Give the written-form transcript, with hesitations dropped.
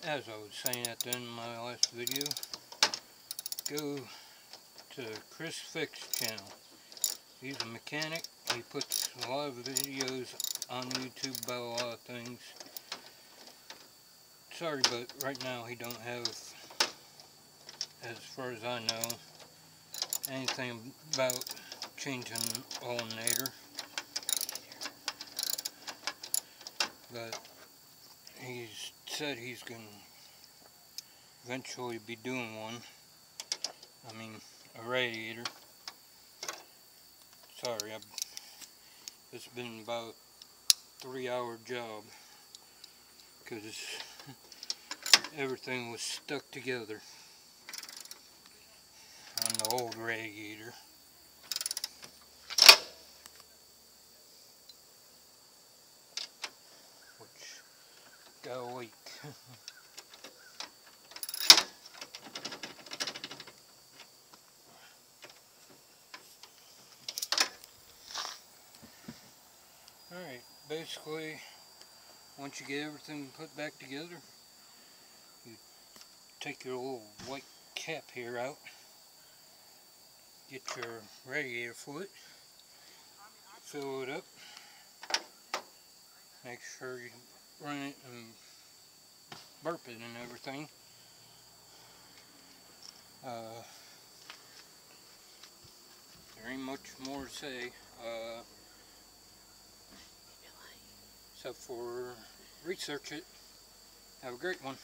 As I was saying at the end of my last video, go to Chris Fix channel. He's a mechanic. He puts a lot of videos on YouTube about a lot of things. Sorry, but right now he don't have, as far as I know, anything about changing alternator. But he's said he's going to eventually be doing one. I mean, a radiator. Sorry, it's been about a 3-hour job because everything was stuck together on the old radiator. Which got a leak. Alright, basically, once you get everything put back together, you take your little white cap here out, get your radiator fluid, fill it up, make sure you run it and burp it and everything. There ain't much more to say. Except for research it. Have a great one.